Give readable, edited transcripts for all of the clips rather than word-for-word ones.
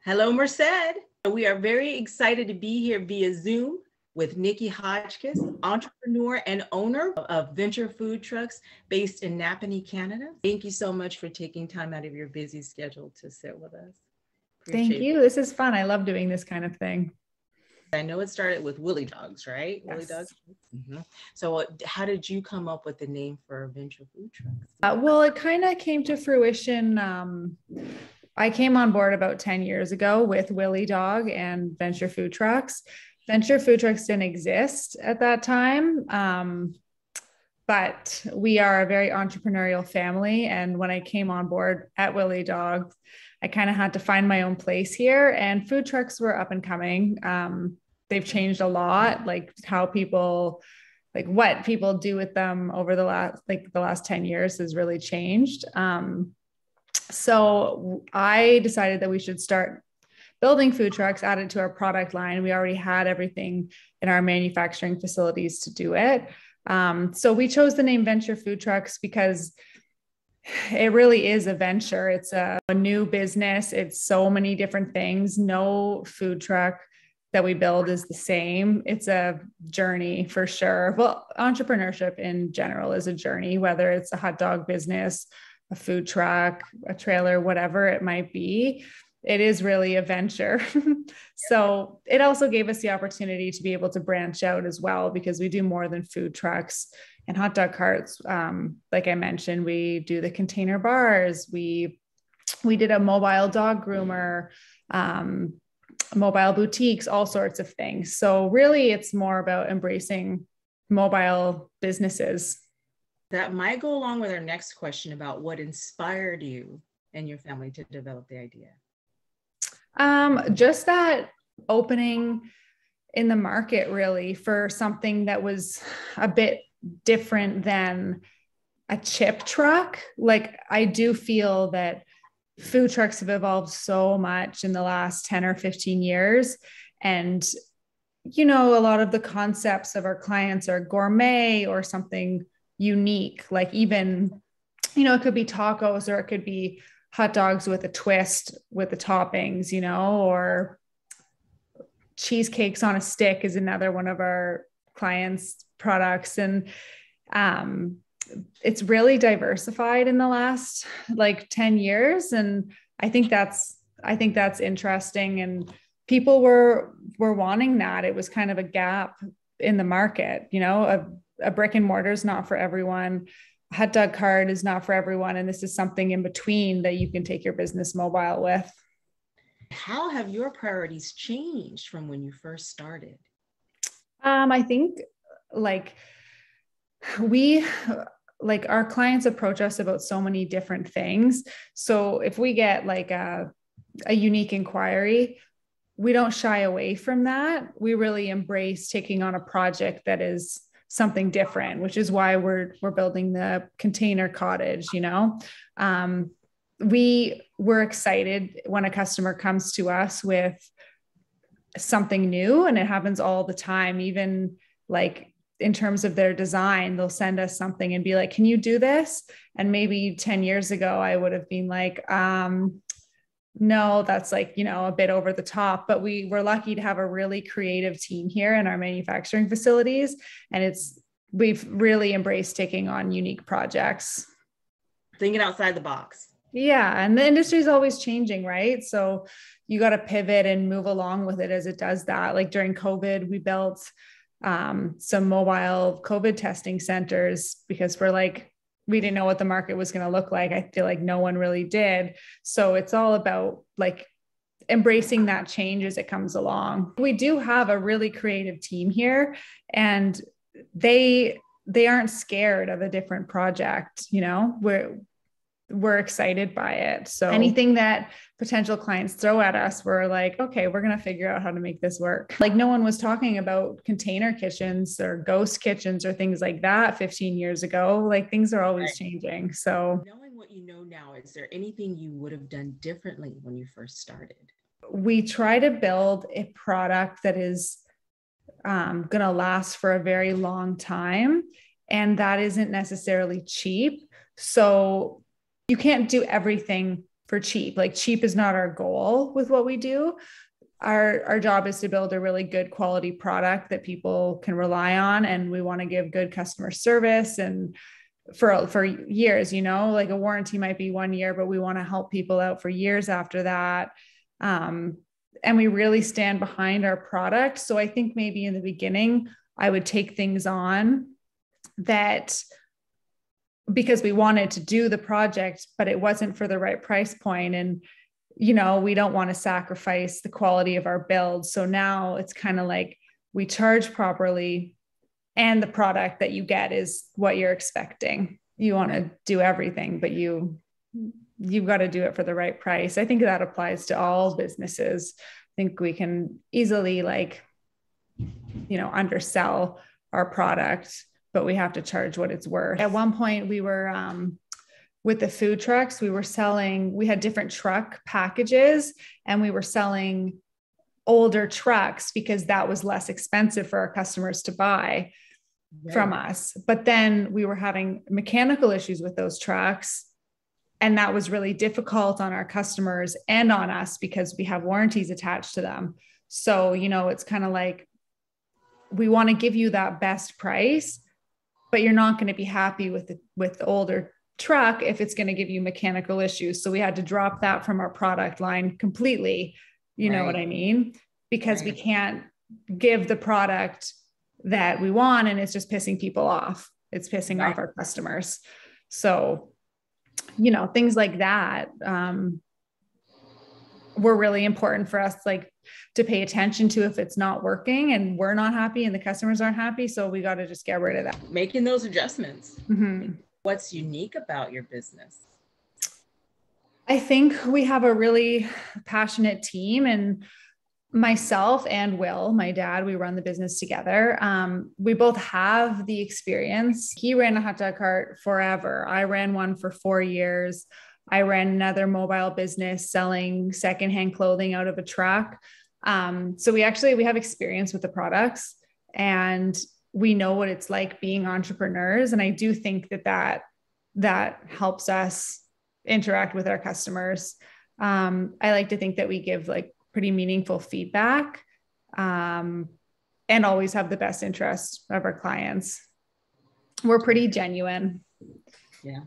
Hello, Merced. We are very excited to be here via Zoom with Niki Hodgskiss, entrepreneur and owner of Venture Food Trucks based in Napanee, Canada. Thank you so much for taking time out of your busy schedule to sit with us. Thank you. This is fun. I love doing this kind of thing. I know it started with Willie Dogs, right? Yes. Willie Dogs. Mm-hmm. So how did you come up with the name for Venture Food Trucks? Well, it kind of came to fruition. I came on board about 10 years ago with Willie Dog and Venture Food Trucks. Venture Food Trucks didn't exist at that time. But we are a very entrepreneurial family. And when I came on board at Willie Dog, I kind of had to find my own place here, and food trucks were up and coming. They've changed a lot, like how people, like what people do with them over the last 10 years has really changed. So I decided that we should start building food trucks, add it to our product line. We already had everything in our manufacturing facilities to do it. So we chose the name Venture Food Trucks because it really is a venture. It's a new business. It's so many different things. No food truck that we build is the same. It's a journey for sure. Well, entrepreneurship in general is a journey, whether it's a hot dog business, a food truck, a trailer, whatever it might be. It is really a venture. So it also gave us the opportunity to be able to branch out as well, because we do more than food trucks and hot dog carts. Like I mentioned, we do the container bars. We did a mobile dog groomer, mobile boutiques, all sorts of things. So really it's more about embracing mobile businesses. That might go along with our next question about what inspired you and your family to develop the idea. Just that opening in the market, really, for something that was a bit different than a chip truck. Like, I do feel that food trucks have evolved so much in the last 10 or 15 years. And, you know, a lot of the concepts of our clients are gourmet or something unique, like even, you know, it could be tacos or it could be hot dogs with a twist with the toppings, you know, or cheesecakes on a stick is another one of our clients' products. And it's really diversified in the last like 10 years. And I think that's interesting. And people were wanting that. It was kind of a gap in the market, you know, a brick and mortar is not for everyone. Hot dog cart is not for everyone. And this is something in between that you can take your business mobile with. How have your priorities changed from when you first started? I think our clients approach us about so many different things. So if we get like a unique inquiry, we don't shy away from that. We really embrace taking on a project that is something different, which is why we're building the container cottage. You know, we're excited when a customer comes to us with something new, and it happens all the time. Even like in terms of their design, they'll send us something and be like, "Can you do this?" And maybe 10 years ago, I would have been like, no, that's like, you know, a bit over the top. But we're lucky to have a really creative team here in our manufacturing facilities. And we've really embraced taking on unique projects. Thinking outside the box. Yeah. And the industry is always changing, right? So you got to pivot and move along with it as it does that. Like during COVID, we built some mobile COVID testing centers because we didn't know what the market was going to look like. I feel like no one really did. So it's all about like embracing that change as it comes along. We do have a really creative team here, and they aren't scared of a different project. You know, we're excited by it. So anything that potential clients throw at us, we're like, okay, we're going to figure out how to make this work. Like no one was talking about container kitchens or ghost kitchens or things like that 15 years ago. Like things are always changing. So knowing what you know now, is there anything you would have done differently when you first started? We try to build a product that is going to last for a very long time. And that isn't necessarily cheap. So you can't do everything for cheap. Like cheap is not our goal with what we do. Our job is to build a really good quality product that people can rely on. And we want to give good customer service and for years, like a warranty might be 1 year, but we want to help people out for years after that. And we really stand behind our product. So I think maybe in the beginning, I would take things on that because we wanted to do the project, but it wasn't for the right price point. And, we don't want to sacrifice the quality of our build. So now it's kind of like we charge properly and the product that you get is what you're expecting. You want to do everything, but you've got to do it for the right price. I think that applies to all businesses. I think we can easily undersell our product, but we have to charge what it's worth. At one point we were, with the food trucks, we had different truck packages and we were selling older trucks because that was less expensive for our customers to buy from us. But then we were having mechanical issues with those trucks. And that was really difficult on our customers and on us because we have warranties attached to them. So, it's kind of like, we want to give you that best price, but you're not going to be happy with the older truck if it's going to give you mechanical issues. So we had to drop that from our product line completely. You know what I mean? Because we can't give the product that we want and it's just pissing people off. It's pissing off our customers. So, things like that were really important for us, to pay attention to if it's not working and we're not happy and the customers aren't happy. So we got to just get rid of that. Making those adjustments. Mm-hmm. What's unique about your business? I think we have a really passionate team, and myself and Will, my dad, we run the business together. We both have the experience. He ran a hot dog cart forever. I ran one for 4 years. I ran another mobile business selling secondhand clothing out of a truck. So we have experience with the products and we know what it's like being entrepreneurs. And I do think that helps us interact with our customers. I like to think that we give pretty meaningful feedback, and always have the best interest of our clients. We're pretty genuine. Yeah,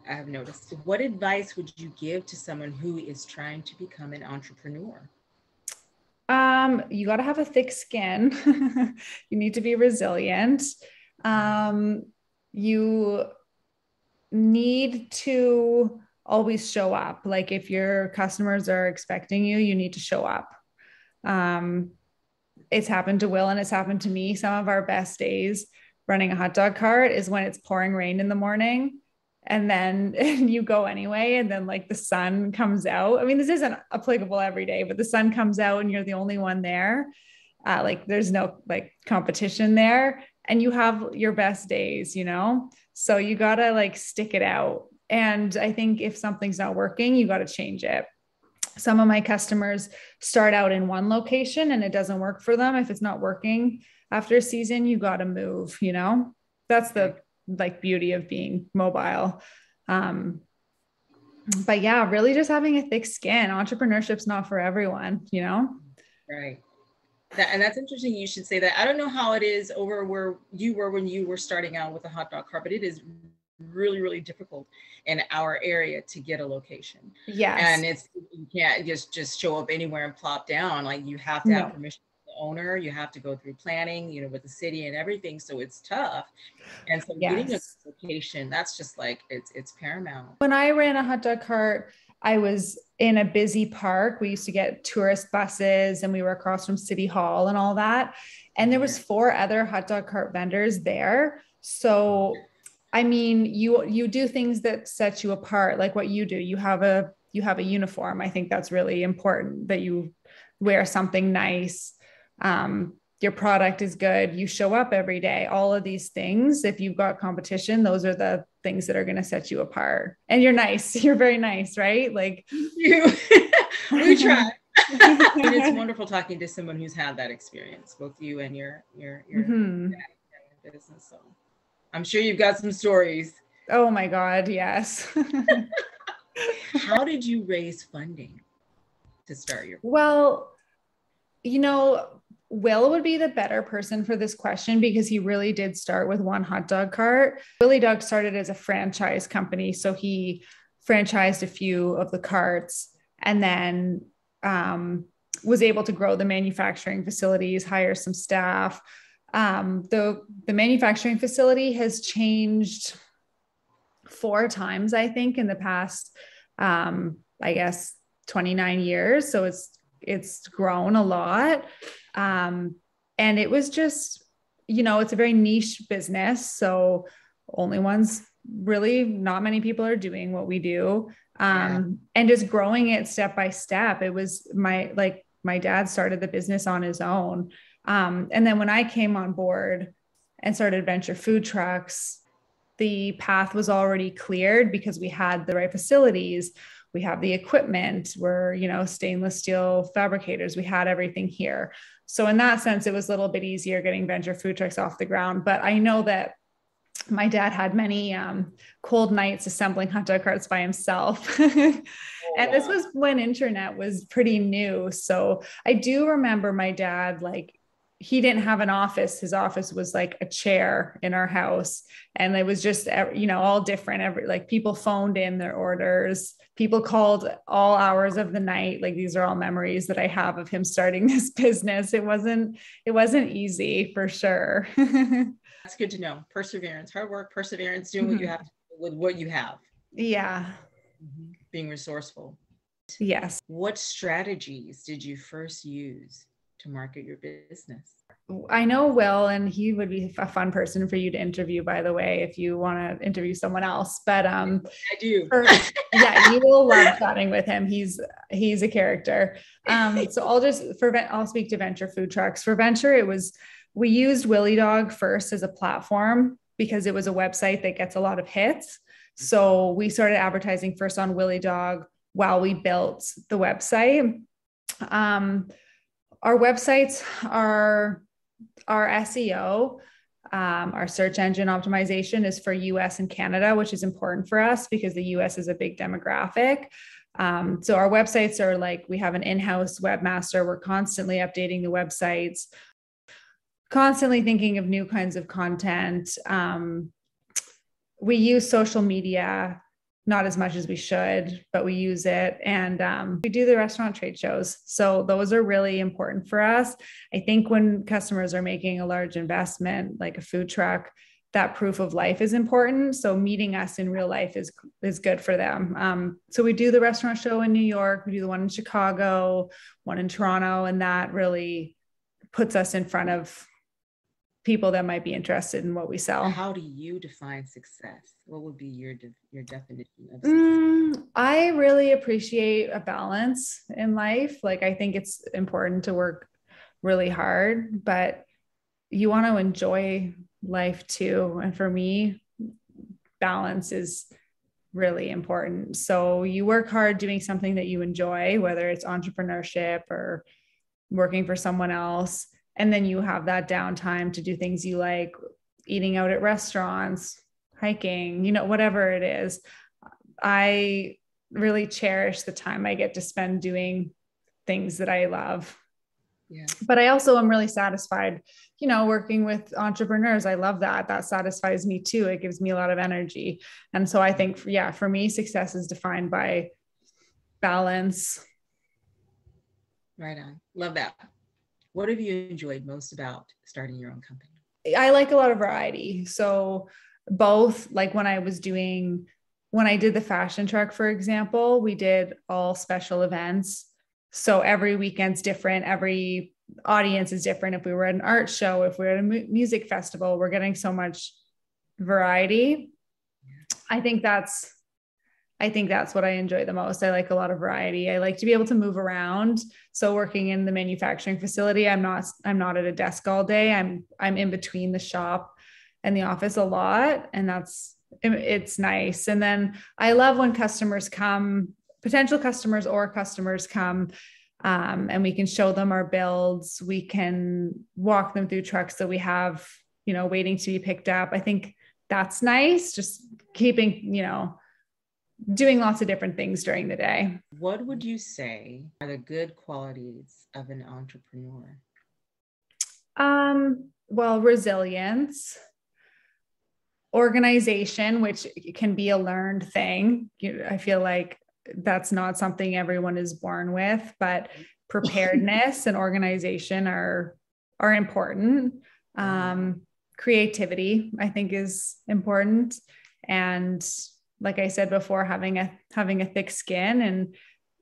I have noticed. What advice would you give to someone who is trying to become an entrepreneur? You got to have a thick skin. You need to be resilient. You need to always show up. If your customers are expecting you, you need to show up. It's happened to Will and it's happened to me. Some of our best days running a hot dog cart is when it's pouring rain in the morning and then you go anyway. And then the sun comes out. I mean, this isn't applicable every day, but the sun comes out and you're the only one there. There's no competition there and you have your best days, so you gotta stick it out. And I think if something's not working, you got to change it. Some of my customers start out in one location and it doesn't work for them. If it's not working after a season, you got to move, that's the beauty of being mobile. But yeah, really just having a thick skin. Entrepreneurship's not for everyone, Right. And that's interesting. You should say that. I don't know how it is over where you were when you were starting out with the hot dog cart, but it is really, really difficult in our area to get a location. Yes. And you can't just show up anywhere and plop down. You have to have permission from the owner. You have to go through planning, with the city and everything. So it's tough. And so getting a location, that's just it's paramount. When I ran a hot dog cart, I was in a busy park. We used to get tourist buses and we were across from City Hall and all that. And there was 4 other hot dog cart vendors there. So I mean, you do things that set you apart, like what you do. You have a uniform. I think that's really important that you wear something nice. Your product is good. You show up every day. All of these things, if you've got competition, those are the things that are going to set you apart. And you're nice. You're very nice, right? You. We try. And it's wonderful talking to someone who's had that experience, both you and your business. So I'm sure you've got some stories. Oh my God, yes. How did you raise funding to start your? Well, you know, Will would be the better person for this question because he really did start with one hot dog cart. Willie Dog started as a franchise company. So he franchised a few of the carts and then was able to grow the manufacturing facilities, hire some staff. The manufacturing facility has changed 4 times, I think, in the past, I guess, 29 years. So it's grown a lot. And it was just, it's a very niche business. So only ones, really not many people are doing what we do. And just growing it step by step. It was my dad started the business on his own. And then when I came on board and started Venture Food Trucks, the path was already cleared because we had the right facilities. We have the equipment. We're, stainless steel fabricators. We had everything here. So in that sense, it was a little bit easier getting Venture Food Trucks off the ground. But I know that my dad had many cold nights assembling hot dog carts by himself. And this was when internet was pretty new. So I do remember my dad, he didn't have an office. His office was like a chair in our house. And it was just, all different. People phoned in their orders. People called all hours of the night. These are all memories that I have of him starting this business. It wasn't easy for sure. That's good to know. Perseverance, hard work, perseverance, doing what you have to do with what you have. Yeah. Being resourceful. Yes. What strategies did you first use to market your business? I know Will, and he would be a fun person for you to interview, by the way, if you want to interview someone else. But I do. You will love chatting with him. He's a character. So I'll speak to Venture Food Trucks. For Venture, we used Willie Dog first as a platform because it was a website that gets a lot of hits. So we started advertising first on Willie Dog while we built the website. Our websites are our SEO, our search engine optimization is for US and Canada, which is important for us because the US is a big demographic. So our websites are we have an in-house webmaster. We're constantly updating the websites, constantly thinking of new kinds of content. We use social media, not as much as we should, but we use it. And we do the restaurant trade shows. So those are really important for us. I think when customers are making a large investment, like a food truck, that proof of life is important. So meeting us in real life is good for them. So we do the restaurant show in New York. We do the one in Chicago, one in Toronto, and that really puts us in front of people that might be interested in what we sell. How do you define success? What would be your definition of success? I really appreciate a balance in life. I think it's important to work really hard, but you want to enjoy life too. And for me, balance is really important. So you work hard doing something that you enjoy, whether it's entrepreneurship or working for someone else. And then you have that downtime to do things you like, eating out at restaurants, hiking, whatever it is. I really cherish the time I get to spend doing things that I love. Yeah. But I also am really satisfied, working with entrepreneurs. I love that. That satisfies me too. It gives me a lot of energy. And so I think, for me, success is defined by balance. Right on. Love that. What have you enjoyed most about starting your own company? I like a lot of variety. So both, when I did the fashion truck, for example, we did all special events. So every weekend's different. Every audience is different. If we were at an art show, if we were at a music festival, we're getting so much variety. I think that's what I enjoy the most. I like a lot of variety. I like to be able to move around. So working in the manufacturing facility, I'm not at a desk all day. I'm in between the shop and the office a lot. And it's nice. And then I love when customers come, potential customers or customers come, and we can show them our builds. We can walk them through trucks that we have, waiting to be picked up. I think that's nice. Just keeping, doing lots of different things during the day. What would you say are the good qualities of an entrepreneur? Well, resilience, organization, which can be a learned thing. I feel like that's not something everyone is born with, but preparedness and organization are important. Creativity, I think, is important. And like I said before, having a thick skin and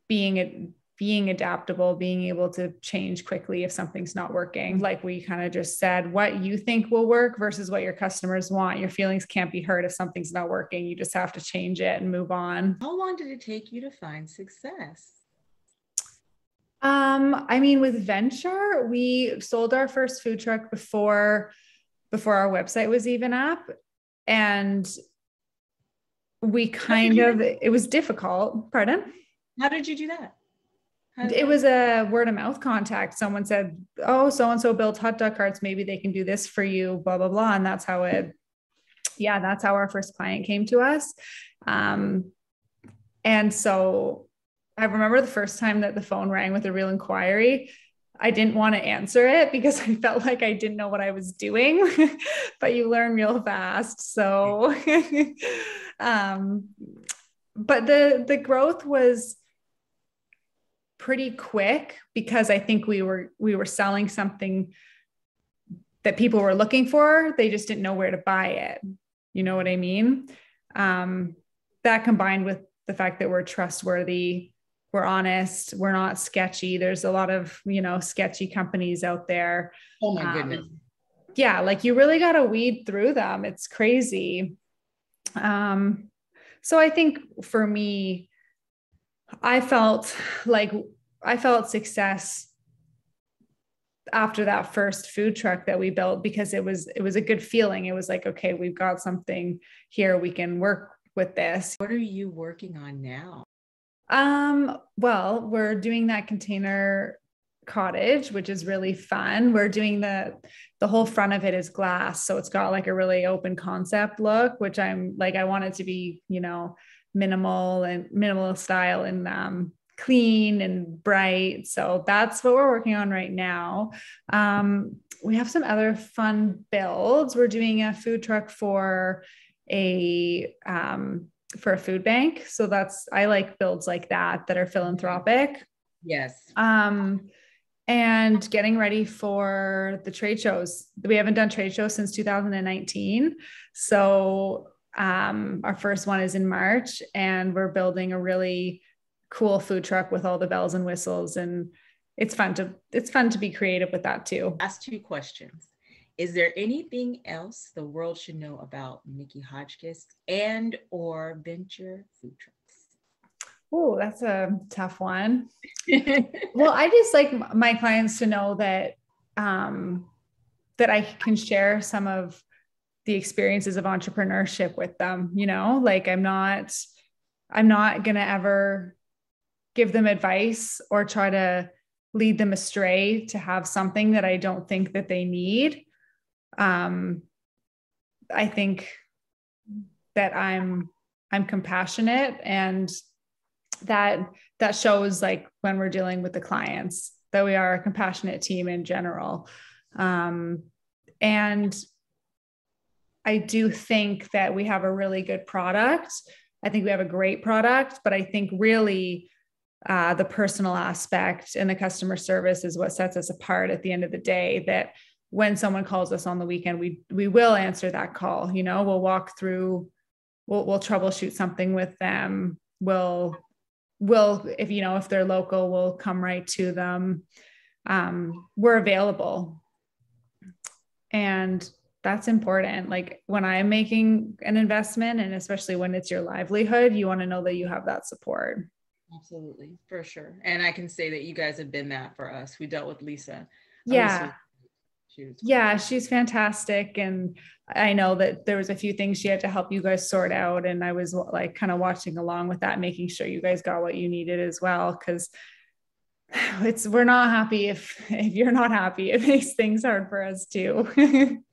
being adaptable, being able to change quickly if something's not working. Like we kind of just said, what you think will work versus what your customers want. Your feelings can't be hurt if something's not working. You just have to change it and move on. How long did it take you to find success? I mean, with venture, we sold our first food truck before our website was even up. And it was difficult. Pardon? How did you do that? It was a word of mouth contact. Someone said, oh, so-and-so built hot dog carts. Maybe they can do this for you, blah, blah, blah. And that's how our first client came to us. And so I remember the first time that the phone rang with a real inquiry. I didn't want to answer it because I felt like I didn't know what I was doing, but you learn real fast. So, but the growth was pretty quick because I think we were selling something that people were looking for. They just didn't know where to buy it. You know what I mean? That combined with the fact that we're trustworthy, we're honest, we're not sketchy. There's a lot of, sketchy companies out there. Oh my goodness. Yeah. Like you really got to weed through them. It's crazy. So I think for me, I felt success after that first food truck that we built because it was a good feeling. It was like, okay, we've got something here. We can work with this. What are you working on now? Well, we're doing that container cottage, which is really fun. We're doing the whole front of it is glass. So it's got like a really open concept look, which I want it to be, minimal style and, clean and bright. So that's what we're working on right now. We have some other fun builds. We're doing a food truck for a food bank. So I like builds like that are philanthropic. Yes. And getting ready for the trade shows. We haven't done trade shows since 2019. So our first one is in March, and we're building a really cool food truck with all the bells and whistles. And it's fun to be creative with that too. Last two questions. Is there anything else the world should know about Niki Hodgskiss and or venture food trucks? Oh, that's a tough one. Well, I just like my clients to know that that I can share some of the experiences of entrepreneurship with them. Like I'm not going to ever give them advice or try to lead them astray to have something that I don't think that they need. I think that I'm compassionate, and that shows like when we're dealing with the clients that we are a compassionate team in general. And I do think that we have a really good product. I think we have a great product, but I think really the personal aspect and the customer service is what sets us apart at the end of the day. That when someone calls us on the weekend, we will answer that call. We'll walk through, we'll troubleshoot something with them. We'll if they're local, we'll come right to them. We're available, and that's important. Like when I'm making an investment, and especially when it's your livelihood, you want to know that you have that support. Absolutely, for sure. And I can say that you guys have been that for us. We dealt with Lisa. Yeah. She's fantastic. And I know that there was a few things she had to help you guys sort out. And I was like kind of watching along with that, making sure you guys got what you needed as well. Cause we're not happy if you're not happy. It makes things hard for us too. and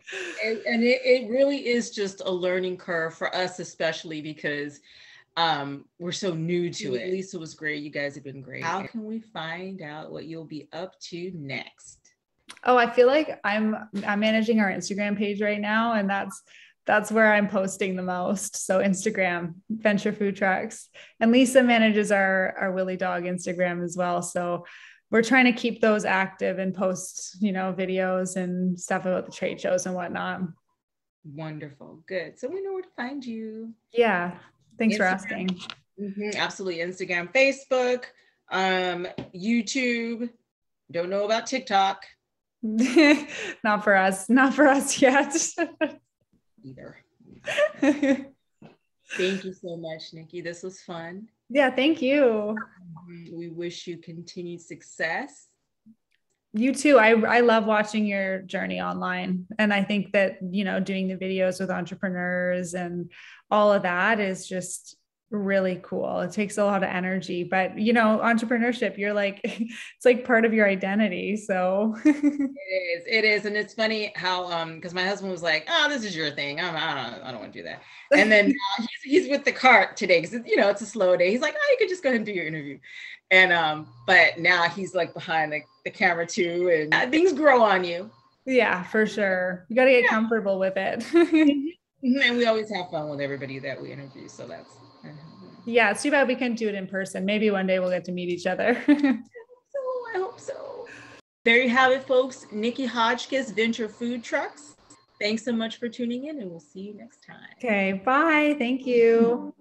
it really is just a learning curve for us, especially because we're so new to it. Lisa was great. You guys have been great. How can we find out what you'll be up to next? Oh, I feel like I'm managing our Instagram page right now, and that's where I'm posting the most. So Instagram, Venture Food Trucks, and Lisa manages our Willy Dog Instagram as well. So we're trying to keep those active and post, videos and stuff about the trade shows and whatnot. Wonderful. Good. So we know where to find you. Yeah. Thanks Instagram. for asking. Mm-hmm, absolutely. Instagram, Facebook, YouTube. Don't know about TikTok. Not for us yet. Either. Thank you so much, Niki. This was fun. Yeah, thank you. We wish you continued success. You too. I love watching your journey online. And I think that, doing the videos with entrepreneurs and all of that is just really cool. It takes a lot of energy, but entrepreneurship, you're like, it's like part of your identity. So it is. And it's funny how, because my husband was like, oh, this is your thing. I don't want to do that. And then he's with the cart today because it's a slow day. He's like, oh, you could just go ahead and do your interview. And but now he's like behind the camera too, and things grow on you. Yeah, for sure. You got to get comfortable with it. And we always have fun with everybody that we interview. So that's yeah, it's too bad we couldn't do it in person. Maybe one day we'll get to meet each other. I hope so. There you have it, folks. Niki Hodgskiss, Venture Food Trucks. Thanks so much for tuning in, and we'll see you next time. Okay, bye. Thank you.